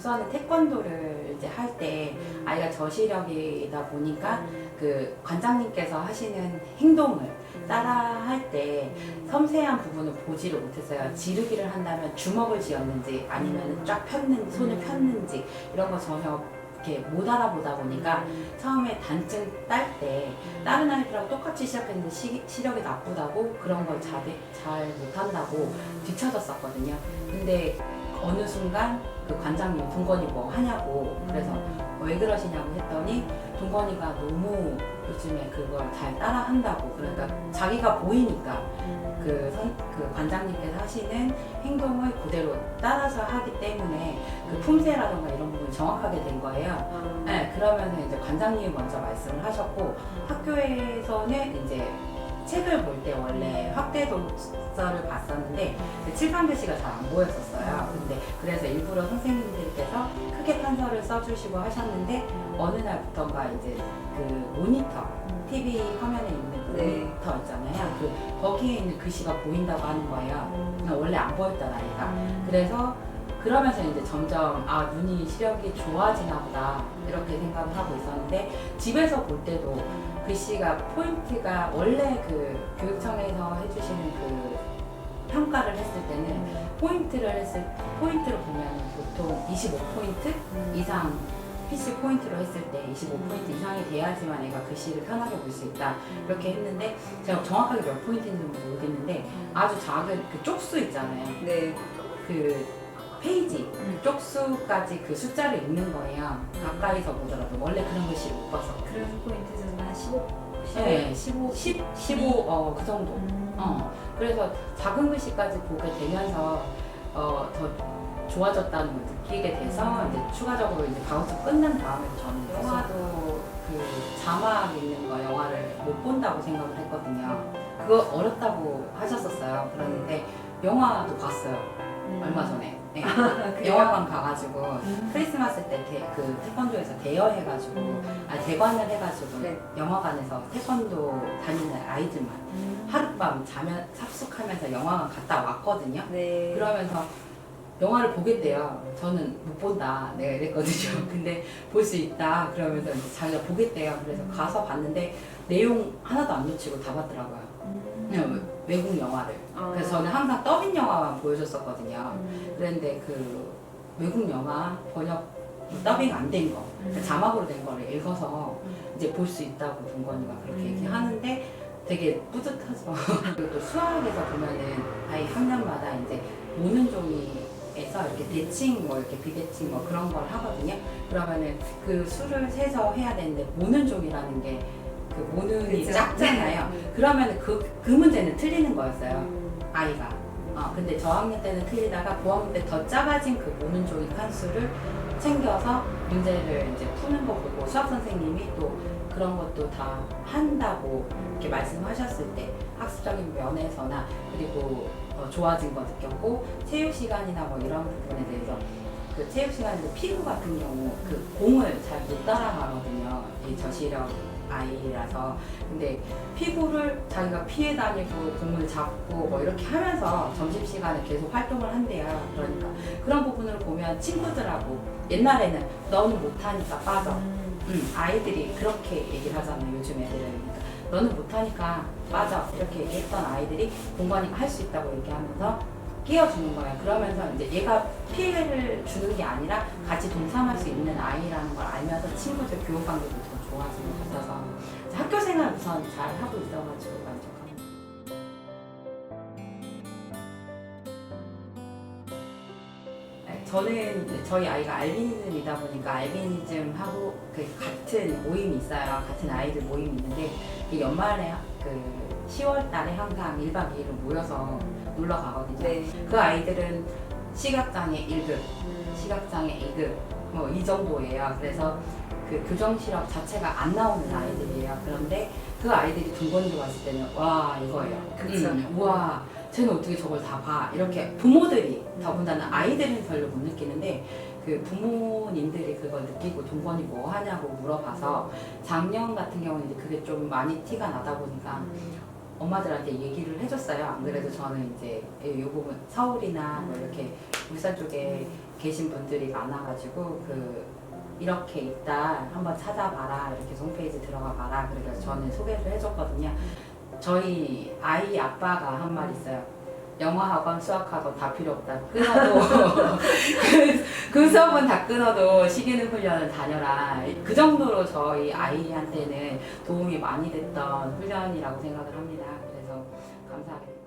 우선은 태권도를 이제 할 때 아이가 저시력이다 보니까 그 관장님께서 하시는 행동을 따라 할 때 섬세한 부분을 보지를 못했어요. 지르기를 한다면 주먹을 쥐었는지 아니면 쫙 폈는지 손을 폈는지 이런 거 전혀 이렇게 못 알아보다 보니까 처음에 단증 딸 때 다른 아이들하고 똑같이 시작했는데 시력이 나쁘다고 그런 걸 잘 못한다고 뒤쳐졌었거든요. 근데 어느 순간 그 관장님 동건이 뭐 하냐고 그래서 왜 그러시냐고 했더니 동건이가 너무 요즘에 그걸 잘 따라 한다고 그러니까 자기가 보이니까 그 관장님께서 하시는 행동을 그대로 따라서 하기 때문에 그 품새라던가 이런 부분이 정확하게 된 거예요. 네, 그러면서 이제 관장님이 먼저 말씀을 하셨고 학교에서는 이제 책을 볼 때 원래 확대 독서를 봤었는데 칠판 글씨가 잘 안 보였었어요. 근데 그래서 일부러 선생님들께서 크게 판서를 써주시고 하셨는데 어느 날부터인가 이제 그 모니터, TV 화면에 있는 그 모니터 있잖아요. 거기에 있는 글씨가 보인다고 하는 거예요. 원래 안 보였던 아이가. 그래서 그러면서 이제 점점 눈이 시력이 좋아지나 보다 이렇게 생각을 하고 있었는데 집에서 볼 때도 글씨가 포인트가 원래 그 교육청에서 해주시는 그 평가를 했을 때는 포인트를 보면 보통 25포인트 이상 PC 포인트로 했을 때 25포인트 이상이 돼야지만 애가 글씨를 편하게 볼 수 있다 이렇게 했는데 제가 정확하게 몇 포인트인지는 모르겠는데 아주 작은 그 쪽수 있잖아요. 네. 그 페이지 쪽수까지 그 숫자를 읽는 거예요. 가까이서 보더라도 원래 그런 글씨를 못 봤었거든요. 그런 포인트는 한 15? 네, 15, 그 정도. 그래서 작은 글씨까지 보게 되면서 더 좋아졌다는 걸 느끼게 돼서 이제 추가적으로 이제 방송 끝난 다음에 저는 영화도 그 자막 있는 거 영화를 못 본다고 생각을 했거든요. 그거 어렵다고 하셨었어요. 그런데 영화도 봤어요. 얼마 전에. 네. 영화관 가가지고 크리스마스 때 그 태권도에서 대여해가지고 대관을 해가지고 네. 영화관에서 태권도 다니는 아이들만 하룻밤 자면 삽숙하면서 영화관 갔다 왔거든요. 네. 그러면서 영화를 보겠대요. 저는 못 본다. 내가 이랬거든요. 근데 볼 수 있다. 그러면서 이제 자기가 보겠대요. 그래서 가서 봤는데 내용 하나도 안 놓치고 다 봤더라고요. 그냥 외국 영화를. 그래서 저는 항상 더빙 영화만 보여줬었거든요. 그런데 그 외국 영화 번역 더빙 안 된 거, 그러니까 자막으로 된 거를 읽어서 이제 볼 수 있다고 동건이가 그렇게 얘기하는데 되게 뿌듯하죠. 그리고 또 수학에서 보면은 아이 학년마다 이제 모는 종이에서 이렇게 대칭 뭐 이렇게 비대칭 뭐 그런 걸 하거든요. 그러면은 그 수를 세서 해야 되는데 모는 종이라는 게 그 모는이 그쵸? 작잖아요. 그러면 그 문제는 틀리는 거였어요. 아이가. 근데 저학년 때는 틀리다가 고학년 때 더 작아진 그 모는 종이 칸수를 챙겨서 문제를 이제 푸는 거 보고 수학 선생님이 또 그런 것도 다 한다고 이렇게 말씀하셨을 때 학습적인 면에서나 그리고 좋아진 거 느꼈고 체육 시간이나 뭐 이런 부분에 대해서 그 체육 시간에도 피구 같은 경우 그 공을 잘 못 따라가거든요. 이 저시력 아이라서. 근데 피구를 자기가 피해 다니고 공을 잡고 뭐 이렇게 하면서 점심시간에 계속 활동을 한대요. 그러니까 그런 부분을 보면 친구들하고 옛날에는 너는 못하니까 빠져. 아이들이 그렇게 얘기를 하잖아요. 요즘 애들은. 그러니까 너는 못하니까 빠져. 이렇게 얘기했던 아이들이 공부하니까 할 수 있다고 얘기하면서 끼워주는 거예요. 그러면서 이제 얘가 피해를 주는 게 아니라 같이 동참할 수 있는 아이라는 걸 알면서 친구들 교육 관계도 더 좋아지는 것 같아서 학교 생활 우선 잘 하고 있어가지고 만족합니다. 저는 저희 아이가 알비니즘이다 보니까 알비니즘하고 그 같은 모임이 있어요. 같은 아이들 모임이 있는데 연말에 그 10월 달에 항상 1박 2일로 모여서 놀러 가거든요. 네. 그 아이들은 시각장애 1급, 시각장애 2급 뭐 이 정도예요. 그래서 그 교정 시력 자체가 안 나오는 아이들이에요. 그런데 그 아이들이 동건이로 봤을 때는 와 이거예요. 그쵸. 우와 쟤는 어떻게 저걸 다 봐. 이렇게 부모들이 더군다나 아이들은 별로 못 느끼는데 그 부모님들이 그걸 느끼고 동건이 뭐 하냐고 물어봐서 작년 같은 경우는 이제 그게 좀 많이 티가 나다 보니까 엄마들한테 얘기를 해줬어요. 안 그래도 저는 이제 이 부분 서울이나 뭐 이렇게 울산 쪽에 계신 분들이 많아가지고 이렇게 있다 한번 찾아봐라 이렇게 홈페이지 들어가 봐라 그래서 저는 소개를 해줬거든요. 저희 아이 아빠가 한 말 있어요. 영어학원, 수학학원 다 필요 없다. 끊어도 그 수업은 다 끊어도 시기능 훈련을 다녀라. 그 정도로 저희 아이한테는 도움이 많이 됐던 훈련이라고 생각을 합니다. 그래서 감사하게 됩니다.